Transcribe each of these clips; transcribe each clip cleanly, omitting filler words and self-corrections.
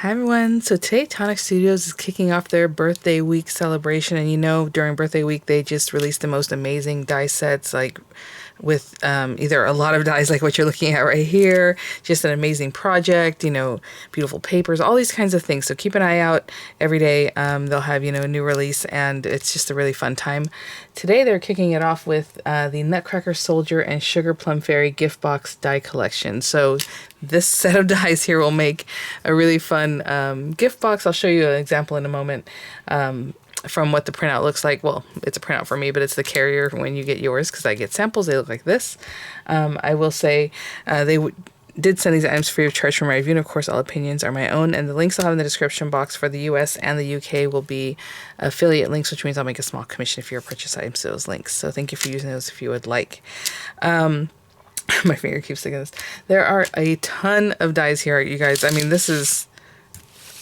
Hi everyone. So today Tonic Studios is kicking off their birthday week celebration, and during birthday week they just released the most amazing die sets, like with either a lot of dies like what you're looking at right here, just an amazing project, beautiful papers, all these kinds of things. So keep an eye out every day. They'll have a new release, and it's just a really fun time. Today they're kicking it off with the Nutcracker Soldier and Sugar Plum Fairy gift box die collection. So this set of dies here will make a really fun gift box. I'll show you an example in a moment from what the printout looks like. Well, it's a printout for me, but it's the carrier when you get yours, because I get samples. They look like this. I will say did send these items free of charge from my review, and of course all opinions are my own, and the links I'll have in the description box for the US and the UK will be affiliate links, which means I'll make a small commission if you purchase items to those links. So thank you for using those if you would like. My finger keeps sticking this. There are a ton of dies here, you guys. I mean, this is...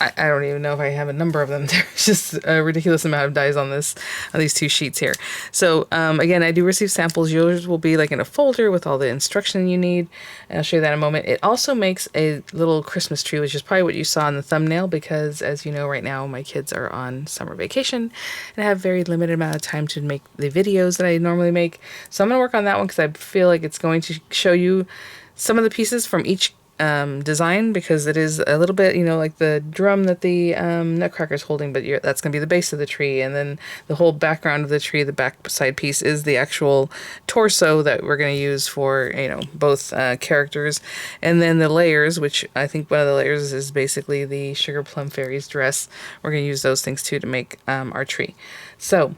I don't even know if I have a number of them. There's just a ridiculous amount of dies on these two sheets here. So again, I do receive samples. Yours will be like in a folder with all the instruction you need, and I'll show you that in a moment. It also makes a little Christmas tree, which is probably what you saw in the thumbnail, because as you know, right now my kids are on summer vacation and I have very limited amount of time to make the videos that I normally make. So I'm going to work on that one because I feel like it's going to show you some of the pieces from each design, because it is a little bit, like the drum that the Nutcracker's holding, but that's going to be the base of the tree, and then the whole background of the tree, the back side piece, is the actual torso that we're going to use for, both characters, and then the layers, which I think one of the layers is basically the Sugar Plum Fairy's dress. We're going to use those things too to make our tree. So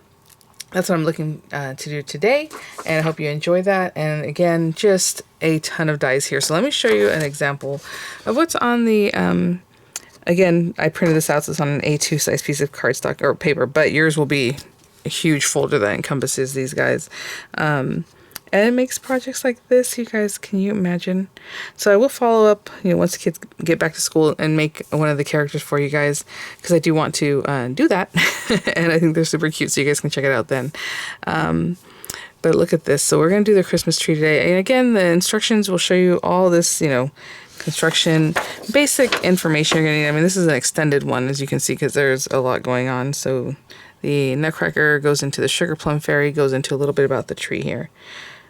that's what I'm looking to do today, and I hope you enjoy that. And again, just a ton of dies here. So let me show you an example of what's on the, again, I printed this out, so it's on an A2 size piece of cardstock or paper, but yours will be a huge folder that encompasses these guys. And it makes projects like this, you guys. Can you imagine? So I will follow up, once the kids get back to school, and make one of the characters for you guys, because I do want to do that. And I think they're super cute, so you guys can check it out then. But look at this. So we're going to do the Christmas tree today. And again, the instructions will show you all this, construction, basic information you're going to need. I mean, this is an extended one, as you can see, because there's a lot going on. So the Nutcracker goes into the Sugar Plum Fairy, goes into a little bit about the tree here.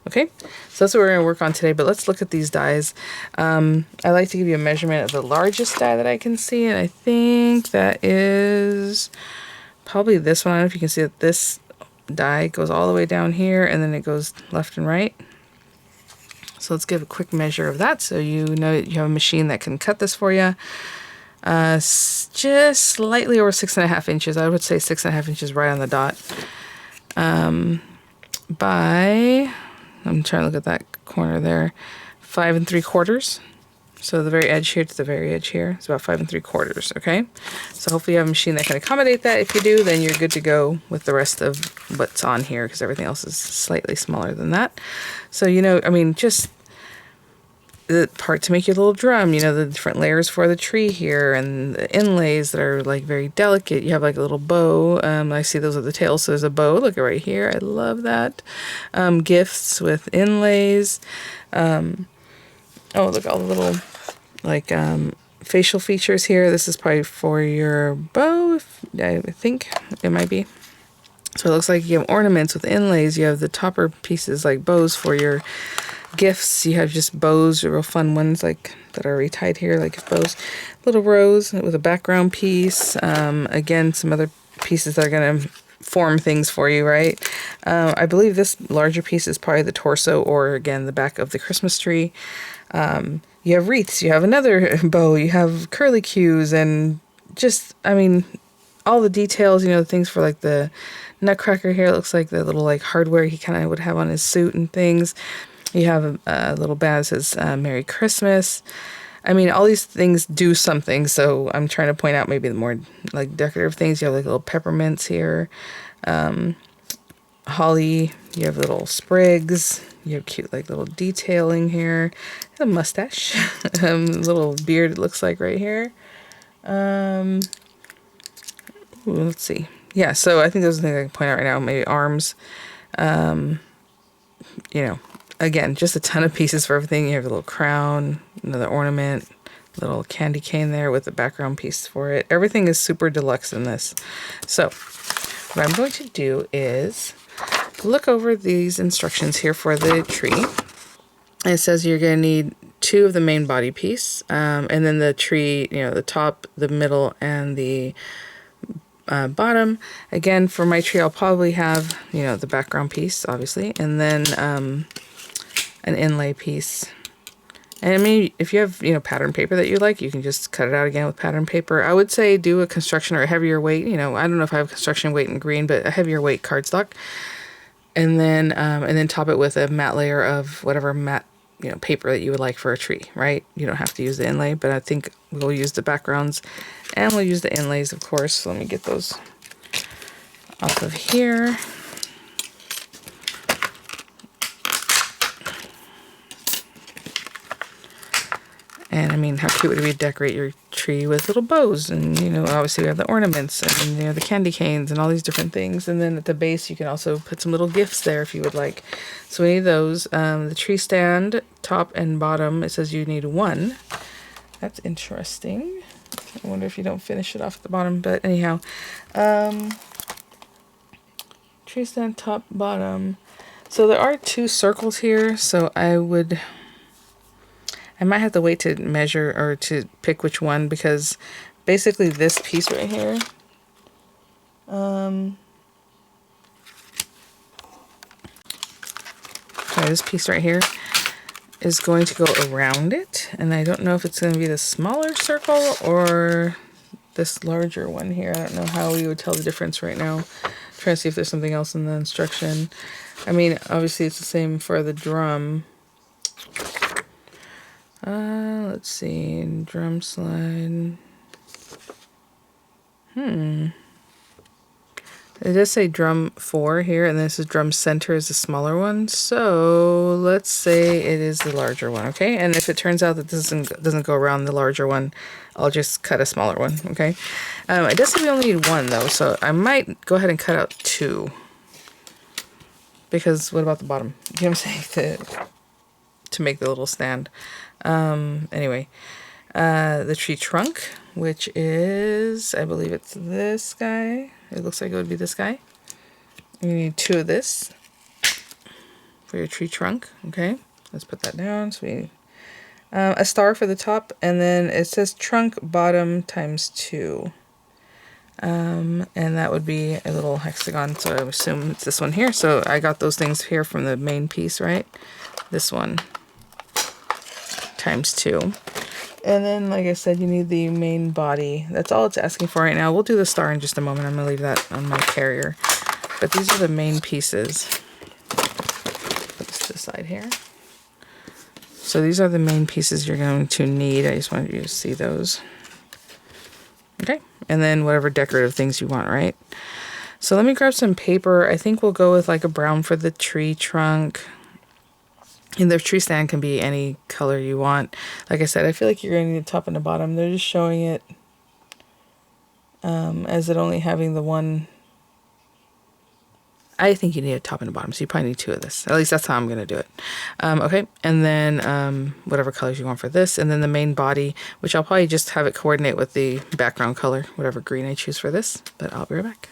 Okay, so that's what we're going to work on today, but let's look at these dies. I like to give you a measurement of the largest die that I can see, and I think that is probably this one. I don't know if you can see that this die goes all the way down here, and then it goes left and right. So let's give a quick measure of that, so you know you have a machine that can cut this for you. Just slightly over 6.5 inches. I would say 6.5 inches right on the dot. I'm trying to look at that corner there, 5 3/4. So the very edge here to the very edge here is about 5 3/4. Okay, so hopefully you have a machine that can accommodate that. If you do, then you're good to go with the rest of what's on here, because everything else is slightly smaller than that. So I mean, just the part to make your little drum, the different layers for the tree here, and the inlays that are like very delicate. You have like a little bow. I see those at the tail, so there's a bow. Look at right here. I love that. Gifts with inlays. Oh, look, all the little like facial features here. This is probably for your bow, I think it might be. So it looks like you have ornaments with inlays. You have the topper pieces like bows for your gifts. You have just bows, real fun ones like that are retied here, like bows. Little rose with a background piece. Again, some other pieces that are going to form things for you, right? I believe this larger piece is probably the torso, or again, the back of the Christmas tree. You have wreaths, you have another bow, you have curly cues, and just, I mean, all the details, the things for like the Nutcracker here. It looks like the little like hardware he kind of would have on his suit and things. You have a little badge that says Merry Christmas. I mean, all these things do something, so I'm trying to point out maybe the more like decorative things. You have like little peppermints here, holly, you have little sprigs, you have cute like little detailing here, a mustache, little beard it looks like right here. Ooh, let's see. Yeah, so I think those are the things I can point out right now. Maybe arms, again, just a ton of pieces for everything. You have a little crown, another ornament, little candy cane there with the background piece for it. Everything is super deluxe in this. So what I'm going to do is look over these instructions here for the tree. It says you're going to need 2 of the main body piece, and then the tree, you know, the top, the middle, and the bottom. Again, for my tree, I'll probably have, you know, the background piece, obviously, and then an inlay piece. And I mean, if you have, you know, pattern paper that you like, you can just cut it out again with pattern paper. I would say do a construction or a heavier weight. You know, I don't know if I have construction weight in green, but a heavier weight cardstock. And then top it with a matte layer of whatever matte, you know, paper that you would like for a tree, right? You don't have to use the inlay, but I think we'll use the backgrounds and we'll use the inlays, of course. So let me get those off of here. And I mean, how cute would it be to decorate your tree with little bows? And, you know, obviously we have the ornaments and, you know, the candy canes and all these different things. And then at the base, you can also put some little gifts there if you would like. So we need those. The tree stand, top and bottom, it says you need 1. That's interesting. I wonder if you don't finish it off at the bottom. But anyhow, tree stand, top, bottom. So there are 2 circles here. So I might have to wait to measure or to pick which one, because basically this piece right here, this piece right here is going to go around it, and I don't know if it's going to be the smaller circle or this larger one here. I don't know how we would tell the difference right now. I'm trying to see if there's something else in the instruction. I mean, obviously it's the same for the drum. Let's see, drum slide. It does say drum 4 here, and this is drum center is the smaller one. So let's say it is the larger one, okay? And if it turns out that this doesn't go around the larger one, I'll just cut a smaller one, okay? It does say we only need 1 though, so I might go ahead and cut out 2. Because what about the bottom? You know what I'm saying? To make the little stand. Anyway, the tree trunk, which is, I believe it's this guy. It looks like it would be this guy. You need 2 of this for your tree trunk. Okay, let's put that down. So we, a star for the top, and then it says trunk bottom times 2. And that would be a little hexagon. So I assume it's this one here. So I got those things here from the main piece, right? This one. Times 2. And then, like I said, you need the main body. That's all it's asking for right now. We'll do the star in just a moment. I'm going to leave that on my carrier. But these are the main pieces. Put this to the side here. So these are the main pieces you're going to need. I just wanted you to see those. Okay. And then whatever decorative things you want, right? So let me grab some paper. I think we'll go with like a brown for the tree trunk. And the tree stand can be any color you want. Like I said, I feel like you're going to need the top and the bottom. They're just showing it as it only having the one. I think you need a top and a bottom, so you probably need 2 of this. At least that's how I'm going to do it. Okay, and then whatever colors you want for this. And then the main body, which I'll probably just have it coordinate with the background color, whatever green I choose for this. But I'll be right back.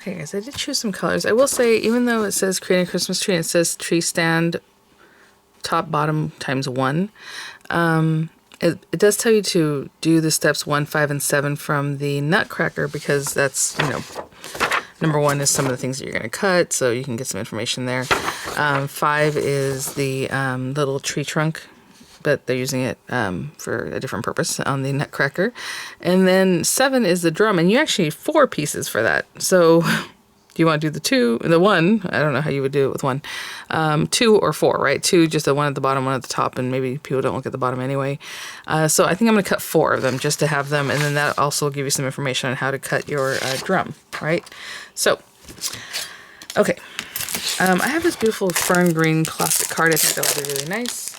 Okay guys, I did choose some colors. I will say, even though it says create a Christmas tree and it says tree stand top bottom times 1, it does tell you to do the steps 1, 5, and 7 from the Nutcracker, because that's, you know, number 1 is some of the things that you're going to cut, so you can get some information there. 5 is the little tree trunk, but they're using it for a different purpose on the Nutcracker. And then 7 is the drum, and you actually need 4 pieces for that. So do you want to do the 1? I don't know how you would do it with 1. 2 or 4, right? 2, just the one at the bottom, one at the top, and maybe people don't look at the bottom anyway. So I think I'm going to cut 4 of them just to have them, and then that also will give you some information on how to cut your drum, right? So, okay. I have this beautiful fern green plastic card. I think that will be really nice.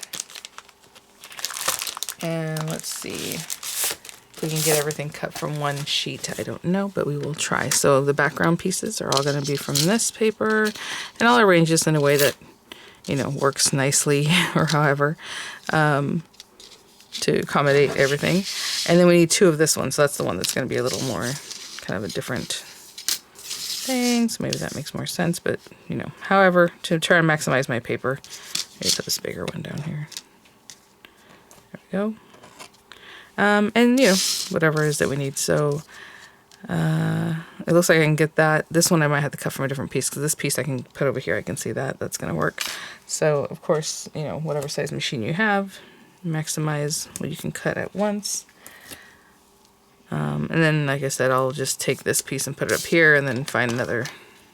And let's see if we can get everything cut from one sheet. I don't know, but we will try. So the background pieces are all going to be from this paper, and I'll arrange this in a way that, you know, works nicely or however. to accommodate everything. And then we need 2 of this one, so that's the one that's going to be a little more kind of a different thing. So maybe that makes more sense, but you know, however, to try and maximize my paper, maybe put this bigger one down here. There we go. And you know, whatever it is that we need. So it looks like I can get that. This one I might have to cut from a different piece, because this piece I can put over here. I can see that. That's going to work. So, of course, you know, whatever size machine you have, maximize what you can cut at once. And then, like I said, I'll just take this piece and put it up here, and then find another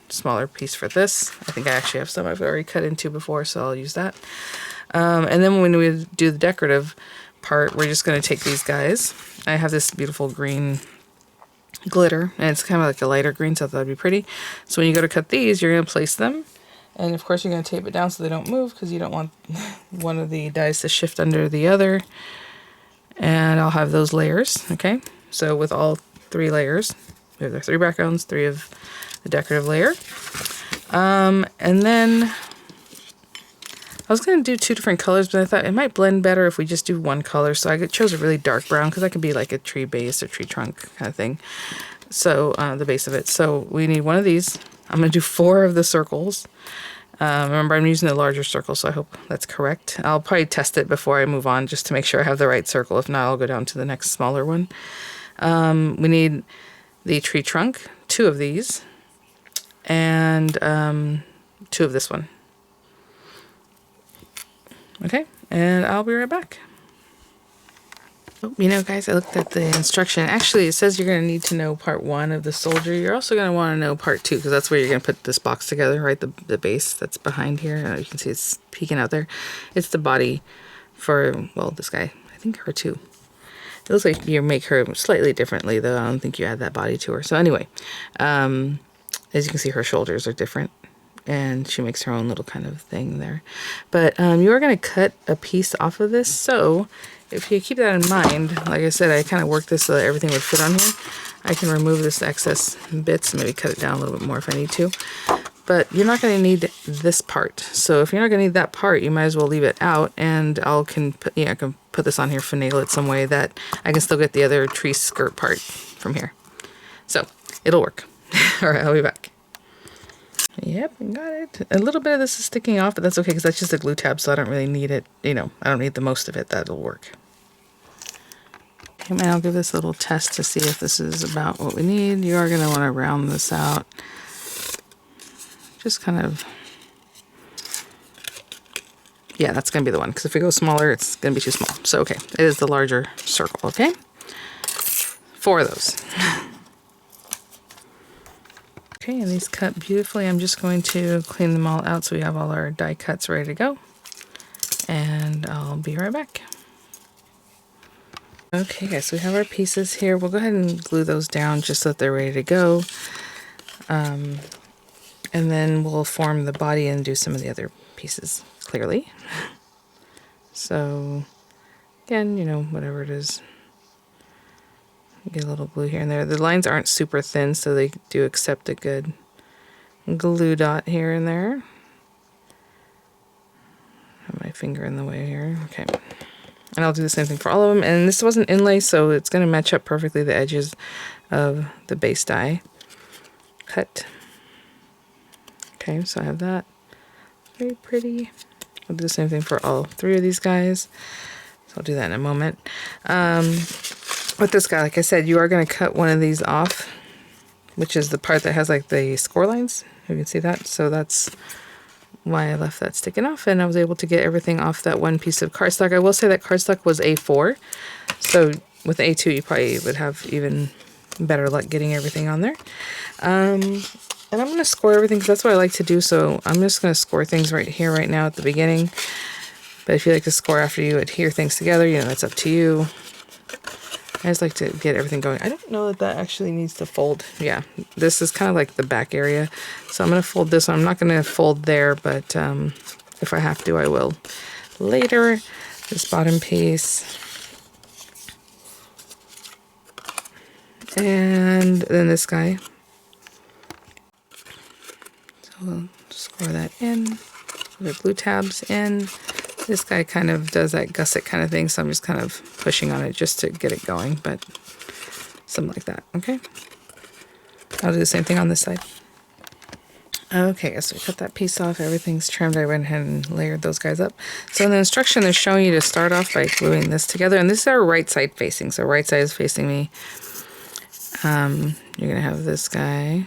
smaller piece for this. I think I actually have some I've already cut into before, so I'll use that. And then when we do the decorative part, we're just going to take these guys. I have this beautiful green glitter, and it's kind of like a lighter green, so I thought that'd be pretty. So when you go to cut these, you're going to place them, and of course you're going to tape it down so they don't move, because you don't want one of the dies to shift under the other. And I'll have those layers. Okay, so with all 3 layers, we have the 3 backgrounds, 3 of the decorative layer. And then I was going to do 2 different colors, but I thought it might blend better if we just do 1 color. So I chose a really dark brown, because that could be like a tree base or tree trunk kind of thing. So the base of it. So we need 1 of these. I'm going to do 4 of the circles. Remember, I'm using the larger circle, so I hope that's correct. I'll probably test it before I move on, just to make sure I have the right circle. If not, I'll go down to the next smaller one. We need the tree trunk, 2 of these, and 2 of this one. Okay, and I'll be right back. Oh, you know, guys, I looked at the instruction. Actually, it says you're going to need to know part 1 of the soldier. You're also going to want to know part 2, because that's where you're going to put this box together, right? The base that's behind here. You can see it's peeking out there. It's the body for, well, this guy. I think her too. It looks like you make her slightly differently, though. I don't think you add that body to her. So anyway, as you can see, her shoulders are different, and she makes her own little kind of thing there. But you are going to cut a piece off of this, so if you keep that in mind, like I said, I kind of worked this so that everything would fit on here. I can remove this excess bits and maybe cut it down a little bit more if I need to. But you're not going to need this part. So if you're not going to need that part, you might as well leave it out, and I can put this on here, finagle it some way that I can still get the other tree skirt part from here. So it'll work. All right, I'll be back. Yep, got it. A little bit of this is sticking off, but that's okay, because that's just a glue tab, so I don't really need it. You know, I don't need the most of it. That'll work. Okay, I'll give this a little test to see if this is about what we need. You are going to want to round this out. Just kind of, yeah, that's going to be the one, because if we go smaller, it's going to be too small. So, okay, it is the larger circle, okay? 4 of those. Okay, and these cut beautifully. I'm just going to clean them all out so we have all our die cuts ready to go. And I'll be right back. Okay, guys, so we have our pieces here. We'll go ahead and glue those down just so that they're ready to go. And then we'll form the body and do some of the other pieces clearly. So, again, you know, whatever it is. Get a little glue here and there. The lines aren't super thin, so they do accept a good glue dot here and there. Have my finger in the way here. Okay. And I'll do the same thing for all of them. And this wasn't inlay, so it's going to match up perfectly the edges of the base die. Cut. Okay, so I have that. Very pretty. I'll do the same thing for all 3 of these guys. So I'll do that in a moment. With this guy, like I said, you are going to cut one of these off, which is the part that has like the score lines. You can see that. So that's why I left that sticking off, and I was able to get everything off that one piece of cardstock. I will say that cardstock was A4, so with A2 you probably would have even better luck getting everything on there. And I'm going to score everything, because that's what I like to do, so I'm just going to score things right here, right now at the beginning. But if you like to score after you adhere things together, you know, that's up to you. I just like to get everything going. I don't know that that actually needs to fold. Yeah, this is kind of like the back area. So I'm going to fold this one. I'm not going to fold there, but if I have to, I will later. This bottom piece. And then this guy. So we'll score that in. The glue tabs in. This guy kind of does that gusset kind of thing, so I'm just kind of pushing on it just to get it going, but something like that, okay? I'll do the same thing on this side. Okay, so we cut that piece off, everything's trimmed. I went ahead and layered those guys up. So in the instruction, they're showing you to start off by gluing this together, and this is our right side facing, so right side is facing me. You're gonna have this guy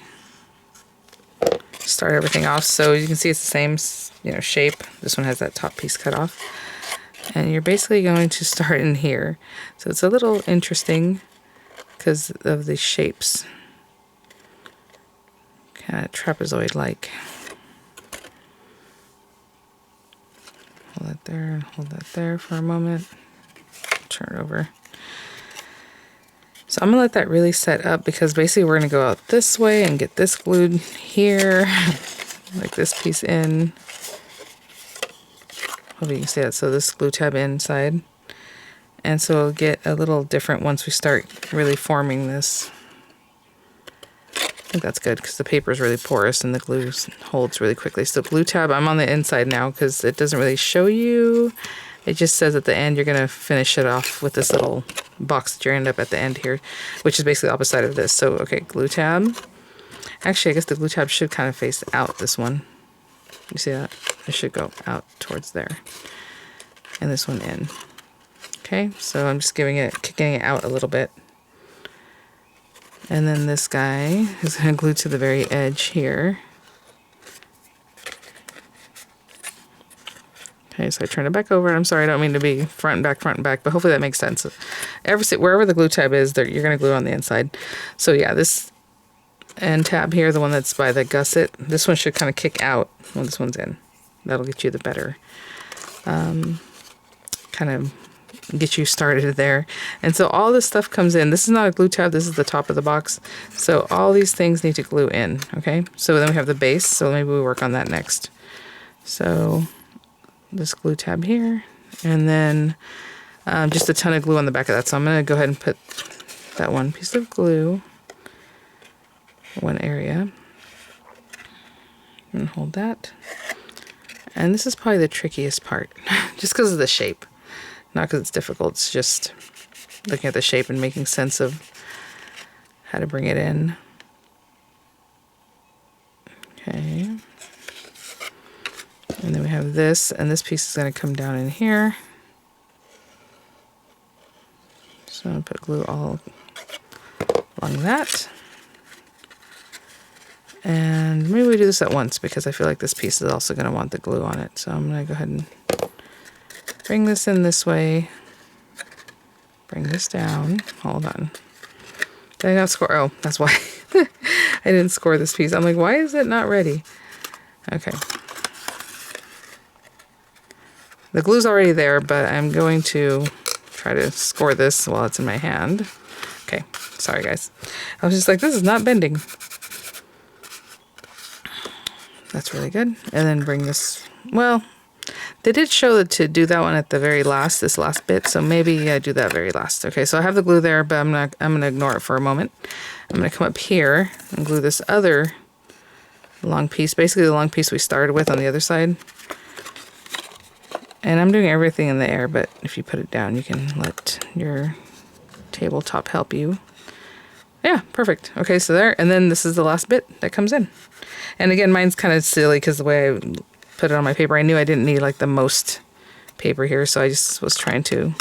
start everything off, so you can see it's the same, you know, shape. This one has that top piece cut off, and you're basically going to start in here. So it's a little interesting because of the shapes, kind of trapezoid like. Hold that there and hold that there for a moment. Turn it over. So I'm gonna let that really set up, because basically we're gonna go out this way and get this glued here, like this piece in. Hope you can see that. So this glue tab inside, and so it'll get a little different once we start really forming this. I think that's good because the paper is really porous and the glue holds really quickly. So glue tab, I'm on the inside now because it doesn't really show you. It just says at the end you're going to finish it off with this little box that you end up at the end here, which is basically the opposite side of this. So, okay, glue tab. Actually, I guess the glue tab should kind of face out, this one. You see that? It should go out towards there. And this one in. Okay, so I'm just kicking it out a little bit. And then this guy is going to glue to the very edge here. Okay, so I turn it back over. I'm sorry, I don't mean to be front and back, but hopefully that makes sense. Wherever the glue tab is, you're going to glue on the inside. So yeah, this end tab here, the one that's by the gusset, this one should kind of kick out when this one's in. That'll get you the better, kind of get you started there. And so all this stuff comes in. This is not a glue tab, this is the top of the box. So all these things need to glue in, okay? So then we have the base, so maybe we work on that next. So this glue tab here, and then just a ton of glue on the back of that. So I'm going to go ahead and put that one piece of glue, one area, and hold that. And this is probably the trickiest part, just because of the shape. Not because it's difficult, it's just looking at the shape and making sense of how to bring it in. Okay. And then we have this, and this piece is going to come down in here. So I'm going to put glue all along that. And maybe we do this at once, because I feel like this piece is also going to want the glue on it. So I'm going to go ahead and bring this in this way. Bring this down. Hold on. Did I not score? Oh, that's why. I didn't score this piece. I'm like, why is it not ready? Okay. The glue's already there, but I'm going to try to score this while it's in my hand. Okay, sorry guys. I was just like, this is not bending. That's really good. And then bring this, well, they did show that to do that one at the very last, this last bit, so maybe I do that very last. Okay, so I have the glue there, but I'm gonna ignore it for a moment. I'm gonna come up here and glue this other long piece, basically the long piece we started with on the other side. And I'm doing everything in the air, but if you put it down, you can let your tabletop help you. Yeah, perfect. Okay, so there, and then this is the last bit that comes in. And again, mine's kind of silly because the way I put it on my paper, I knew I didn't need like the most paper here, so I just was trying to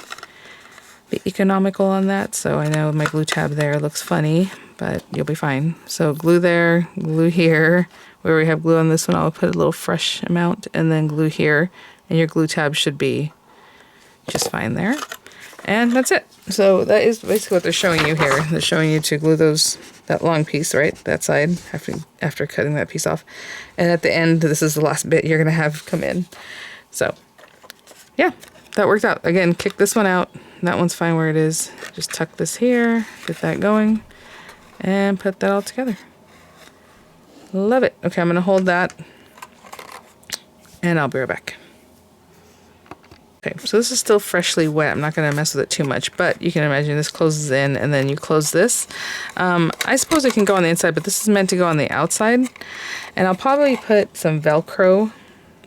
be economical on that. So I know my glue tab there looks funny, but you'll be fine. So glue there, glue here. Where we have glue on this one, I'll put a little fresh amount, and then glue here. And your glue tab should be just fine there. And that's it. So that is basically what they're showing you here. They're showing you to glue that long piece, right? That side, after cutting that piece off. And at the end, this is the last bit you're gonna have come in. So, yeah, that worked out. Again, kick this one out. That one's fine where it is. Just tuck this here, get that going, and put that all together. Love it. Okay, I'm gonna hold that, and I'll be right back. Okay, so this is still freshly wet. I'm not going to mess with it too much, but you can imagine this closes in, and then you close this. I suppose it can go on the inside, but this is meant to go on the outside. And I'll probably put some Velcro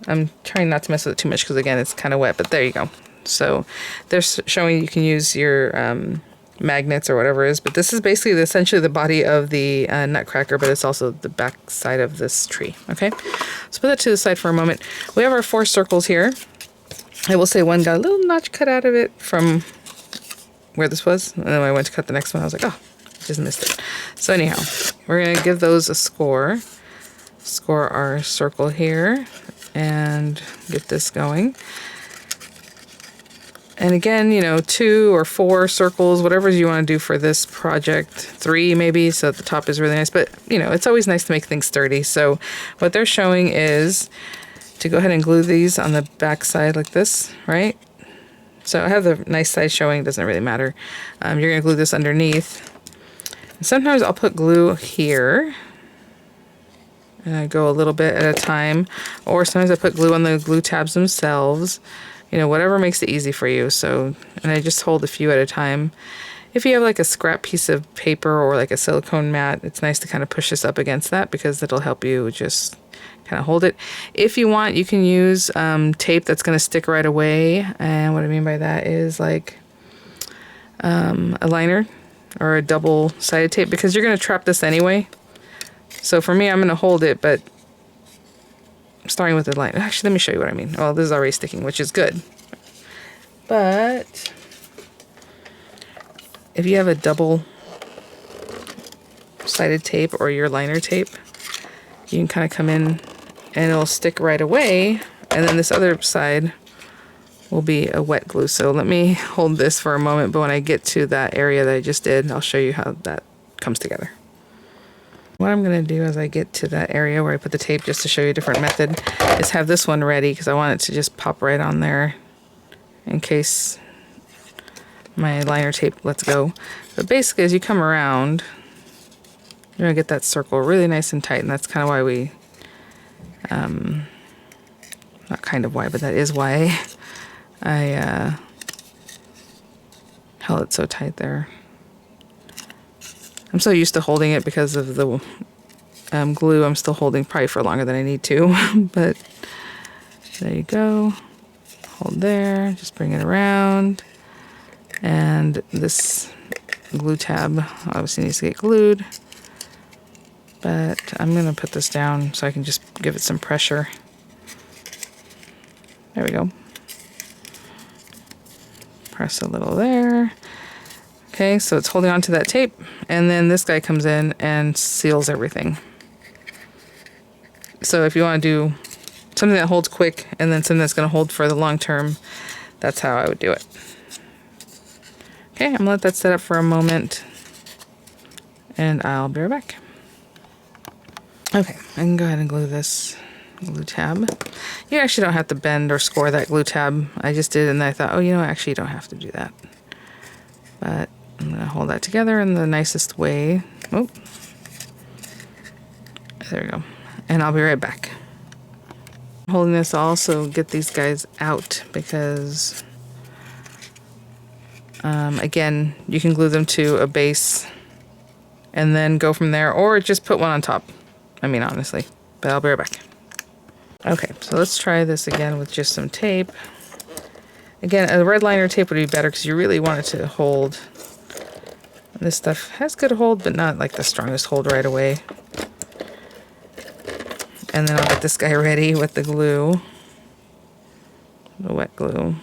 I'm trying not to mess with it too much because again, it's kind of wet, but there you go. So they're showing you can use your magnets or whatever it is, but this is basically essentially the body of the Nutcracker, but it's also the back side of this tree. Okay, let's put that to the side for a moment. We have our 4 circles here. I will say one got a little notch cut out of it from where this was, and then when I went to cut the next one, I was like, oh, just missed it. So anyhow, we're gonna give those a score. Score our circle here and get this going. And again, you know, 2 or 4 circles, whatever you want to do for this project, 3 maybe, so the top is really nice. But, you know, it's always nice to make things sturdy. So what they're showing is to go ahead and glue these on the back side like this, right? So I have the nice side showing, doesn't really matter. You're going to glue this underneath. And sometimes I'll put glue here. And I go a little bit at a time. Or sometimes I put glue on the glue tabs themselves. You know, whatever makes it easy for you. So, and I just hold a few at a time. If you have like a scrap piece of paper or like a silicone mat, it's nice to kind of push this up against that because it'll help you just kind of hold it. If you want, you can use tape that's going to stick right away. And what I mean by that is like a liner or a double-sided tape because you're going to trap this anyway. So for me, I'm going to hold it, but starting with the line. Actually, let me show you what I mean. Well, this is already sticking, which is good. But if you have a double-sided tape or your liner tape, you can kind of come in and it'll stick right away. And then this other side will be a wet glue. So let me hold this for a moment. But when I get to that area that I just did, I'll show you how that comes together. What I'm going to do as I get to that area where I put the tape, just to show you a different method, is have this one ready because I want it to just pop right on there in case my liner tape lets go. But basically, as you come around, you're going to get that circle really nice and tight, and that's kind of why we, not kind of why, but that is why I held it so tight there. I'm so used to holding it because of the glue. I'm still holding probably for longer than I need to, but there you go. Hold there, just bring it around. And this glue tab obviously needs to get glued, but I'm gonna put this down so I can just give it some pressure. There we go. Press a little there. Okay, so it's holding on to that tape, and then this guy comes in and seals everything. So if you want to do something that holds quick and then something that's going to hold for the long term, that's how I would do it. Okay, I'm going to let that set up for a moment, and I'll be right back. Okay, I can go ahead and glue this glue tab. You actually don't have to bend or score that glue tab. I just did, and I thought, oh, you know, actually you don't have to do that. But I'm going to hold that together in the nicest way. Oh, there we go. And I'll be right back. Holding this, I'll also get these guys out because, again, you can glue them to a base and then go from there, or just put one on top. I mean, honestly, but I'll be right back. Okay, so let's try this again with just some tape. Again, a red liner tape would be better because you really want it to hold. This stuff has good hold, but not like the strongest hold right away. And then I'll get this guy ready with the glue, the wet glue.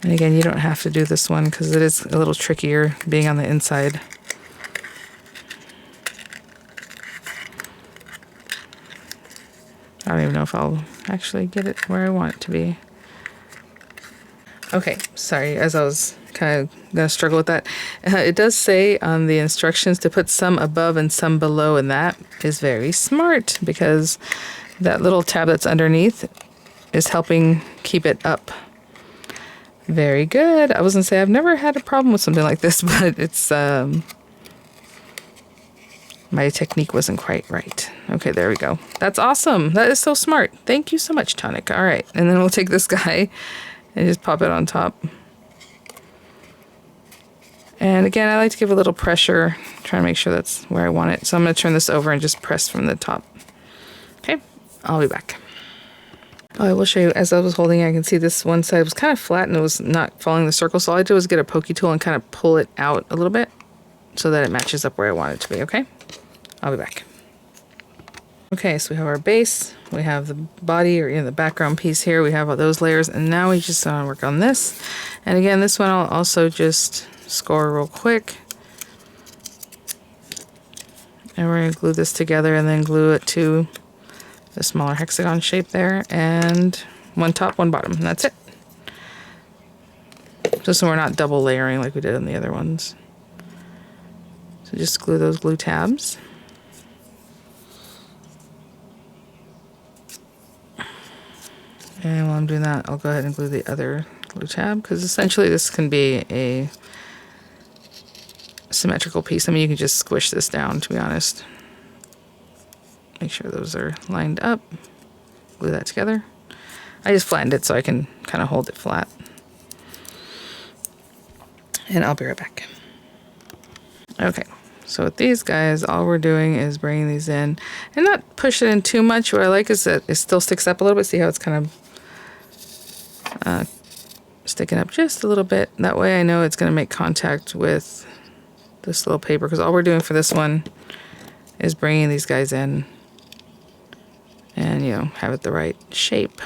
And again, you don't have to do this one because it is a little trickier being on the inside. I don't even know if I'll actually get it where I want it to be. Okay, sorry, as I was kind of going to struggle with that. It does say on the instructions to put some above and some below, and that is very smart because that little tab that's underneath is helping keep it up. Very good. I was going to say I've never had a problem with something like this, but it's my technique wasn't quite right. Okay, there we go. That's awesome. That is so smart. Thank you so much, Tonic. All right, and then we'll take this guy and just pop it on top. And again, I like to give a little pressure, try to make sure that's where I want it. So I'm going to turn this over and just press from the top. Okay, I'll be back. Oh, I will show you, as I was holding it, I can see this one side was kind of flat and it was not following the circle. So all I did was get a pokey tool and kind of pull it out a little bit so that it matches up where I want it to be, okay? I'll be back. Okay, so we have our base, we have the body, or the background piece here, we have all those layers, and now we just want to work on this. And again, this one I'll also just score real quick. And we're going to glue this together and then glue it to the smaller hexagon shape there, and one top, one bottom, and that's it. Just so we're not double layering like we did on the other ones. So just glue those glue tabs. And while I'm doing that, I'll go ahead and glue the other glue tab, because essentially this can be a symmetrical piece. I mean, you can just squish this down, to be honest. Make sure those are lined up. Glue that together. I just flattened it so I can kind of hold it flat. And I'll be right back. Okay, so with these guys, all we're doing is bringing these in and not push it in too much. What I like is that it still sticks up a little bit. See how it's kind of sticking up just a little bit. That way I know it's going to make contact with this little paper, because all we're doing for this one is bringing these guys in and, have it the right shape.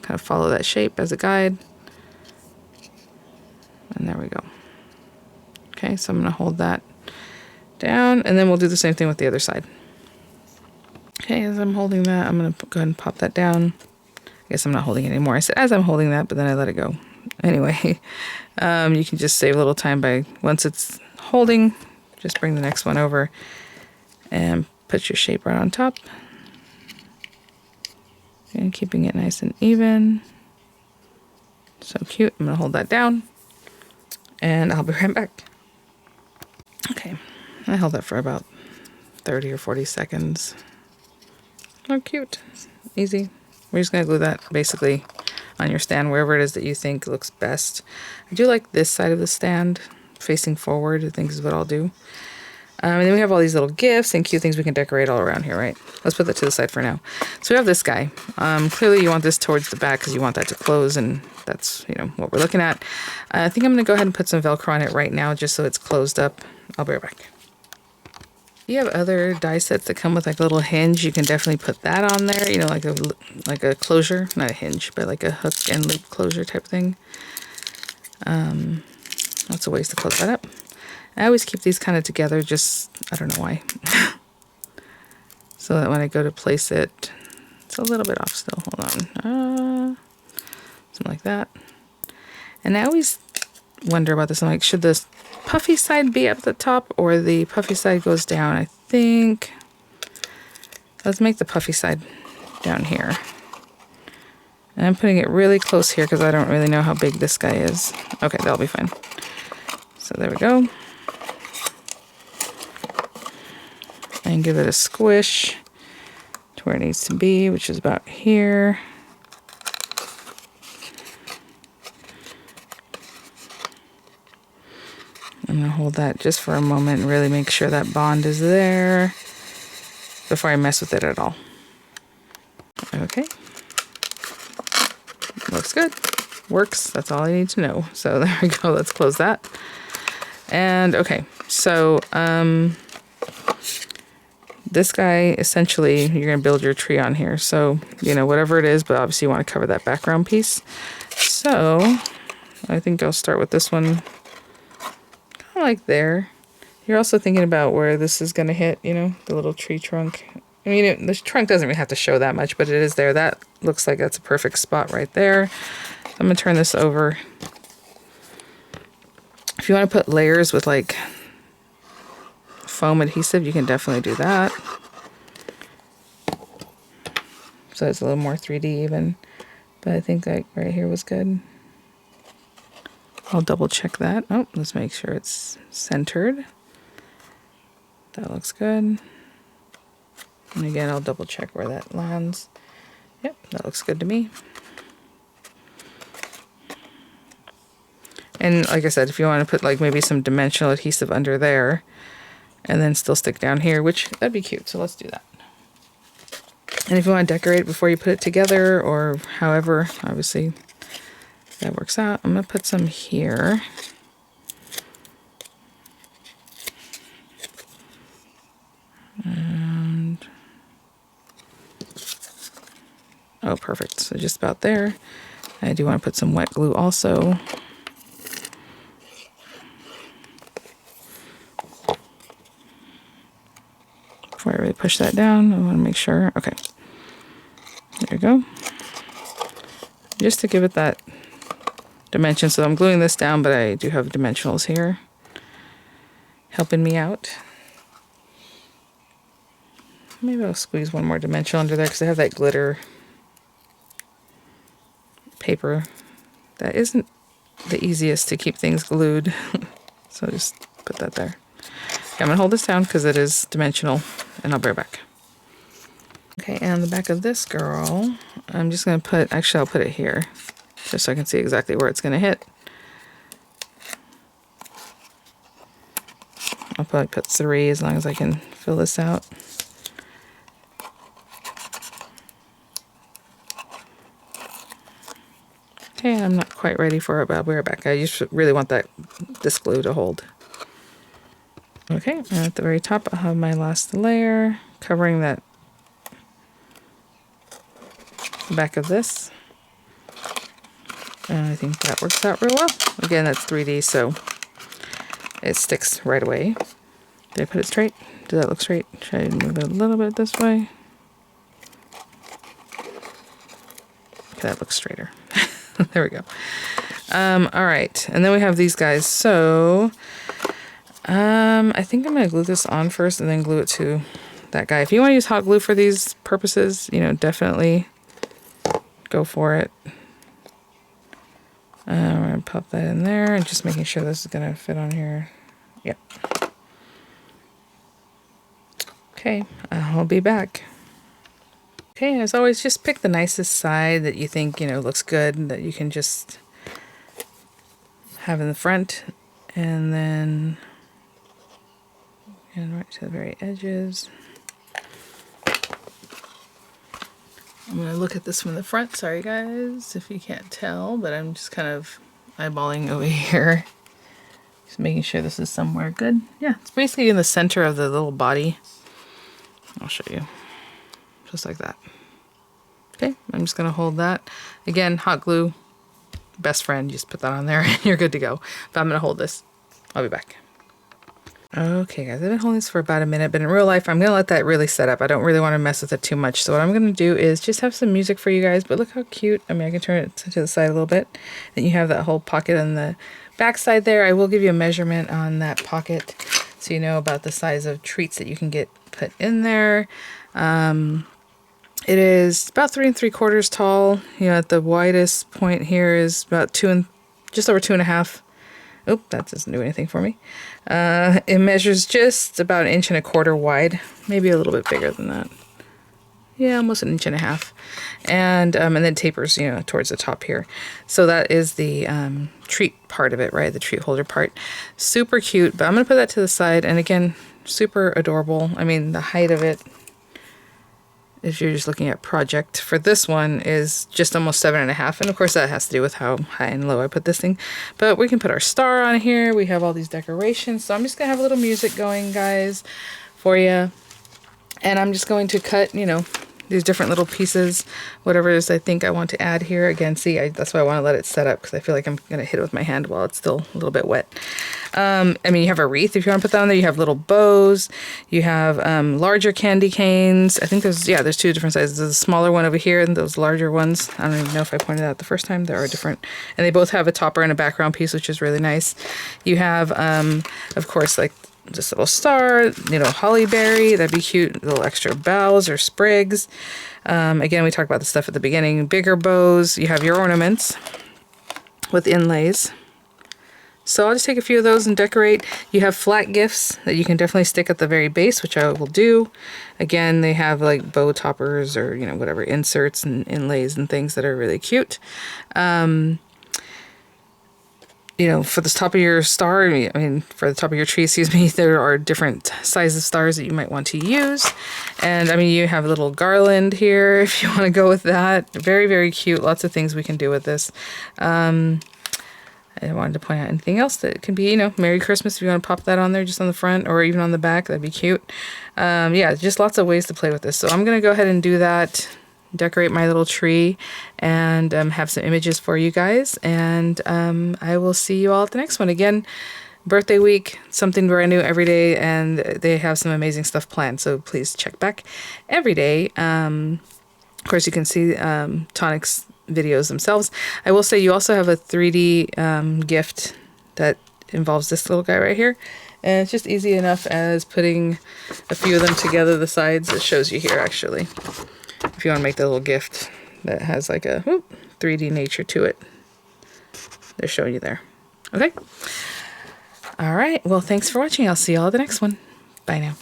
Kind of follow that shape as a guide. And there we go. Okay, so I'm going to hold that down, and then we'll do the same thing with the other side. Okay, as I'm holding that, I'm going to go ahead and pop that down. I guess I'm not holding it anymore. I said as I'm holding that, but then I let it go. Anyway, you can just save a little time by, once it's holding, just bring the next one over and put your shape right on top. And keeping it nice and even. So cute. I'm going to hold that down, and I'll be right back. Okay, I held that for about 30 or 40 seconds. Oh, cute. Easy. We're just going to glue that basically on your stand, wherever it is that you think looks best. I do like this side of the stand facing forward, I think is what I'll do. And then we have all these little gifts and cute things we can decorate all around here, right? Let's put that to the side for now. So we have this guy. Clearly you want this towards the back because you want that to close, and that's, what we're looking at. I think I'm going to go ahead and put some Velcro on it right now just so it's closed up. I'll be right back. If you have other die sets that come with like a little hinge, you can definitely put that on there, like a closure, not a hinge, but like a hook and loop closure type thing. Lots of ways to close that up. I always keep these kind of together, just, I don't know why. So that when I go to place it, it's a little bit off still. Hold on. Something like that. And I always wonder about this. I'm like, should the puffy side be up at the top or the puffy side goes down? I think, let's make the puffy side down here. And I'm putting it really close here because I don't really know how big this guy is. Okay, that'll be fine. So there we go. And give it a squish to where it needs to be, which is about here. I'm going to hold that just for a moment and really make sure that bond is there before I mess with it at all. Okay. Looks good. Works. That's all I need to know. So there we go. Let's close that. And okay, so this guy, essentially, you're going to build your tree on here. So, whatever it is, but obviously you want to cover that background piece. So I think I'll start with this one. Like there. You're also thinking about where this is going to hit, the little tree trunk. I mean, the trunk doesn't really have to show that much, but it is there. That looks like that's a perfect spot right there. So I'm going to turn this over. If you want to put layers with like foam adhesive, you can definitely do that. So it's a little more 3D even. But I think like right here was good. I'll double check that. Oh, let's make sure it's centered. That looks good. And again, I'll double check where that lands. Yep, that looks good to me. And like I said, if you want to put like maybe some dimensional adhesive under there and then still stick down here, which that'd be cute. So let's do that. And if you want to decorate it before you put it together or however, obviously that works out. I'm going to put some here. And oh, perfect. So just about there. I do want to put some wet glue also. Before I really push that down, I want to make sure. Okay. There you go. Just to give it that dimension. So I'm gluing this down, but I do have dimensionals here helping me out. Maybe I'll squeeze one more dimensional under there because I have that glitter paper that isn't the easiest to keep things glued. So I'll just put that there. Okay, I'm going to hold this down because it is dimensional, and I'll be right back. Okay, and the back of this girl, I'm just going to put, actually I'll put it here, just so I can see exactly where it's going to hit. I'll probably put 3 as long as I can fill this out. Okay, I'm not quite ready for it, but I'll be right back. I just really want this glue to hold. Okay, and at the very top I'll have my last layer covering the back of this. And I think that works out real well. Again, that's 3D, so it sticks right away. Did I put it straight? Does that look straight? Should I move it a little bit this way? Okay, that looks straighter. There we go. All right, and then we have these guys. So I think I'm gonna glue this on first and then glue it to that guy. If you want to use hot glue for these purposes, you know, definitely go for it. We're gonna pop that in there and just making sure this is gonna fit on here. Yep. Okay, I'll be back. Okay, as always, just pick the nicest side that you think, you know, looks good and that you can just have in the front, and then right to the very edges. I'm going to look at this from the front. Sorry guys if you can't tell, but I'm just kind of eyeballing over here. Just making sure this is somewhere good. Yeah, it's basically in the center of the little body. I'll show you. Just like that. Okay, I'm just going to hold that. Again, hot glue, best friend. Just put that on there and you're good to go. But I'm going to hold this. I'll be back. Okay guys, I've been holding this for about a minute, but in real life I'm going to let that really set up. I don't really want to mess with it too much. So what I'm going to do is just have some music for you guys, but look how cute. I mean, I can turn it to the side a little bit. And you have that whole pocket on the back side there. I will give you a measurement on that pocket so you know about the size of treats that you can get put in there. It is about 3 3/4 tall. You know, at the widest point here is about just over 2.5. Oh, that doesn't do anything for me. It measures just about 1.25 inches wide, maybe a little bit bigger than that. Yeah, almost 1.5 inches. And then tapers, you know, towards the top here. So that is the treat part of it, right? The treat holder part. Super cute, but I'm going to put that to the side. And again, super adorable. I mean, the height of it, if you're just looking at project for this one, is just almost 7.5. And of course that has to do with how high and low I put this thing. But we can put our star on here. We have all these decorations. So I'm just gonna have a little music going, guys, for you. And I'm just going to cut, you know, these different little pieces, whatever it is I think I want to add here. Again, see, that's why I want to let it set up, because I feel like I'm going to hit it with my hand while it's still a little bit wet. I mean, you have a wreath if you want to put that on there. You have little bows. You have larger candy canes. I think there's 2 different sizes. There's a smaller one over here and those larger ones. I don't even know if I pointed out the first time. They are different. And they both have a topper and a background piece, which is really nice. You have, of course, like this little star, you know, holly berry. That'd be cute. Little extra boughs or sprigs. Again, we talked about the stuff at the beginning. Bigger bows. You have your ornaments with inlays. So I'll just take a few of those and decorate. You have flat gifts that you can definitely stick at the very base, which I will do. Again, they have like bow toppers or, you know, whatever, inserts and inlays and things that are really cute. for the top of your star, I mean, for the top of your tree, excuse me, there are different sizes of stars that you might want to use. And I mean, you have a little garland here if you want to go with that. Very, very cute. Lots of things we can do with this. I wanted to point out anything else that can be, Merry Christmas if you want to pop that on there just on the front or even on the back. That'd be cute. Yeah, just lots of ways to play with this. So I'm going to go ahead and do that, decorate my little tree, and have some images for you guys. And I will see you all at the next one. Again, birthday week, something brand new every day, and they have some amazing stuff planned. So please check back every day. Of course, you can see Tonic's videos themselves. I will say you also have a 3D gift that involves this little guy right here. And it's just easy enough as putting a few of them together. The sides, it shows you here actually. If you want to make the little gift that has like a 3D nature to it. They're showing you there. Okay. All right. Well, thanks for watching. I'll see you all at the next one. Bye now.